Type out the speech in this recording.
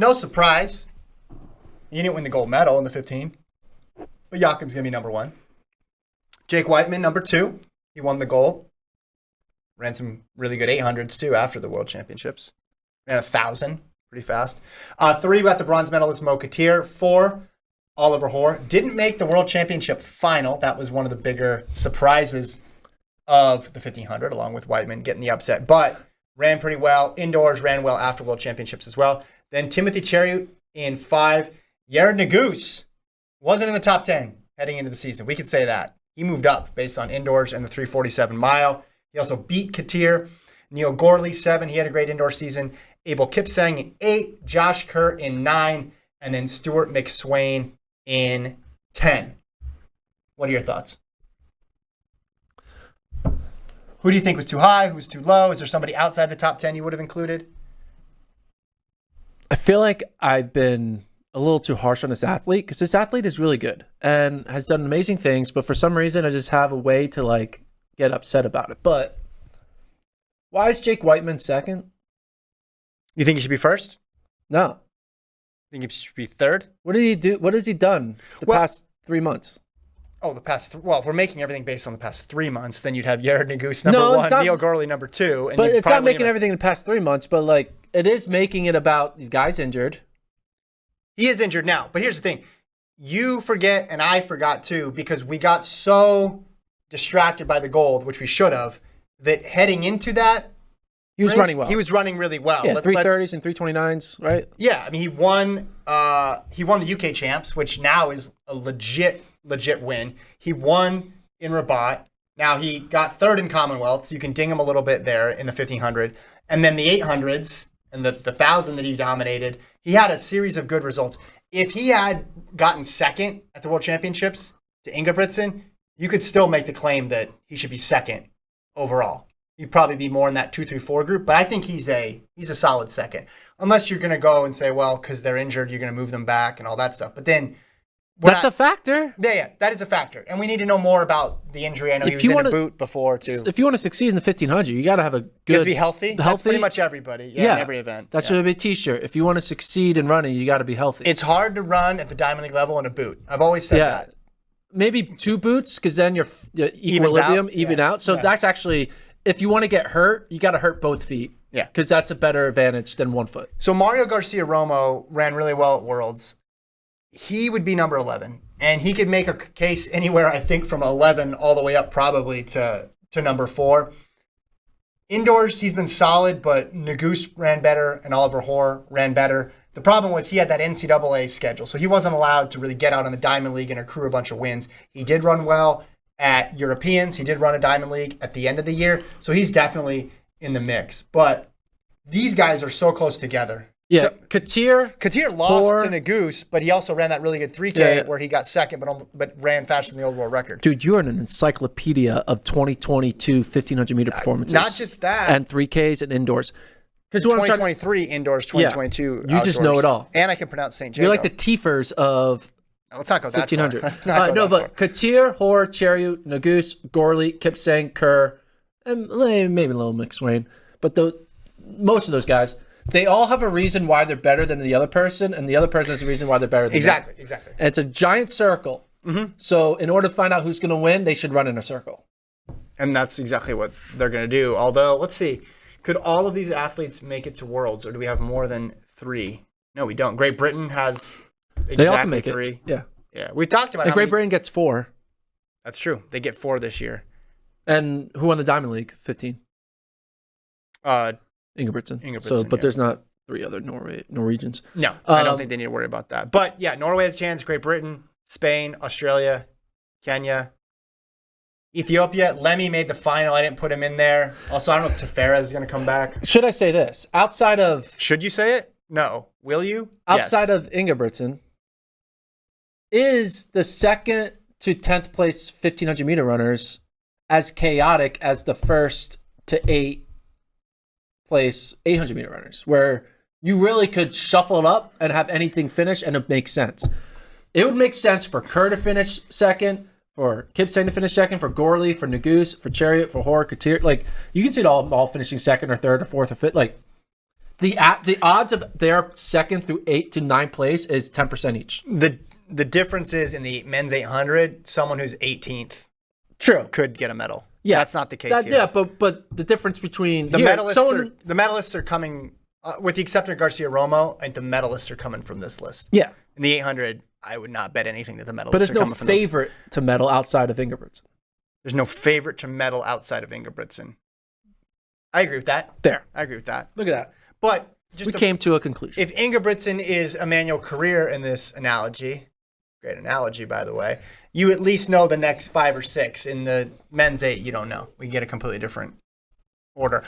no surprise. He didn't win the gold medal in the 15. But Jakob's going to be number 1. Jake Whiteman, number 2. He won the gold. Ran some really good 800s, too, after the World Championships. Ran 1,000. Pretty fast. 3, we got the bronze medalist Mo Katir. 4, Oliver Hoare. Didn't make the World Championship final. That was one of the bigger surprises of the 1,500, along with Whiteman getting the upset. But ran pretty well. Indoors, ran well after World Championships as well. Then Timothy Cheruiyot in 5. Yared Nuguse wasn't in the top 10 heading into the season. We could say that. He moved up based on indoors and the 347 mile. He also beat Katir. Neil Gorley, 7. He had a great indoor season. Abel Kipsang in 8. Josh Kerr in 9. And then Stuart McSwain in 10. What are your thoughts? Who do you think was too high? Who's too low? Is there somebody outside the top 10 you would have included? I feel like I've been a little too harsh on this athlete because this athlete is really good and has done amazing things, but for some reason I just have a way to like get upset about it. But why is Jake Whiteman second? You think he should be first? No. Think he should be third? What did he do? What has he done the past 3 months? Oh, well, if we're making everything based on the past 3 months, then you'd have Yared Nuguse number 1, Neil Gorley number 2. And but it's not making everything in the past 3 months, but like it is making it about these guys injured. He is injured now. But here's the thing. You forget, and I forgot too, because we got so distracted by the gold, which we should have, that heading into that, he was running well. He was running really well. Yeah, 330s and 329s, right? Yeah, I mean, he won the UK champs, which now is a legit win. He won in Rabat. Now he got 3rd in Commonwealth, so you can ding him a little bit there in the 1500. And then the 800s and the 1,000 that he dominated, he had a series of good results. If he had gotten 2nd at the World Championships to Ingebrigtsen, you could still make the claim that he should be 2nd overall. He'd probably be more in that 2-3-4 group, but I think he's a solid 2nd. Unless you're going to go and say, well, because they're injured, you're going to move them back and all that stuff. But then that's a factor. Yeah, that is a factor. And we need to know more about the injury. I know he was in a boot before, too. If you want to succeed in the 1,500, you got to have a good... You have to be healthy? That's pretty much everybody. Yeah, in every event. That should be a T-shirt. If you want to succeed in running, you got to be healthy. It's hard to run at the Diamond League level in a boot. I've always said that. Maybe 2 boots, because then your equilibrium even out. So that's actually... If you want to get hurt, you got to hurt both feet. Yeah. Because that's a better advantage than 1 foot. So Mario Garcia-Romo ran really well at Worlds. He would be number 11. And he could make a case anywhere, I think, from 11 all the way up probably to number 4. Indoors, he's been solid, but Nuguse ran better and Oliver Hoare ran better. The problem was he had that NCAA schedule, so he wasn't allowed to really get out on the Diamond League and accrue a bunch of wins. He did run well at Europeans. He did run a Diamond League at the end of the year, so he's definitely in the mix. But these guys are so close together. Yeah, so, Katir lost to Nuguse, but he also ran that really good 3K where he got 2nd, but ran faster than the old world record. Dude, you're an encyclopedia of 2022 1,500-meter performances. Not just that. And 3Ks and indoors. 2023 indoors, 2022 outdoors. You just know it all. And I can pronounce St. Jacob. You're like the Tiefers of... Let's not go that 1,500. far. Let's not go that far. Katir, Hoare, Cheruiyot, Nuguse, Gorley, Kipsang, Kerr, and maybe a little McSwain. But most of those guys, they all have a reason why they're better than the other person, and the other person has a reason why they're better than Exactly. And it's a giant circle. Mm-hmm. So in order to find out who's going to win, they should run in a circle. And that's exactly what they're going to do. Although, let's see. Could all of these athletes make it to Worlds, or do we have more than 3? No, we don't. Great Britain has... Exactly 3. Yeah. We talked about it. Great Britain gets 4. That's true. They get 4 this year. And who won the Diamond League? 15. Ingebrigtsen. So, but there's not 3 other Norwegians. No, I don't think they need to worry about that. But yeah, Norway has a chance. Great Britain, Spain, Australia, Kenya, Ethiopia. Lemmy made the final. I didn't put him in there. Also, I don't know if Tefera is going to come back. Should I say this? Outside of... Should you say it? No. Will you? Outside of Ingebrigtsen, is the 2nd to 10th place 1,500 meter runners as chaotic as the 1st to 8th place 800 meter runners, where you really could shuffle it up and have anything finish and it makes sense. It would make sense for Kerr to finish 2nd, for Kipsang to finish 2nd, for Gorley, for Nuguse, for Cheruiyot, for Hoare, Katir. Like, you can see it all finishing 2nd or 3rd or 4th or 5th. Like, The odds of their 2nd through 8th to 9th place is 10% each. The difference is in the men's 800, someone who's 18th True. could get a medal. Yeah, That's not the case here. Yeah, but the difference between The medalists are coming with the exception of Garcia Romo. I think the medalists are coming from this list. Yeah, In the 800, I would not bet anything that the medalists but there's are no coming from this. favorite to medal outside of Ingebrigtsen. There's no favorite to medal outside of Ingebrigtsen. I agree with that. There, I agree with that. look at that. But We came to a conclusion. if Ingebrigtsen is Emmanuel Career in this analogy, great analogy by the way, you at least know the next 5 or 6. In the men's 8, you don't know. We get a completely different order.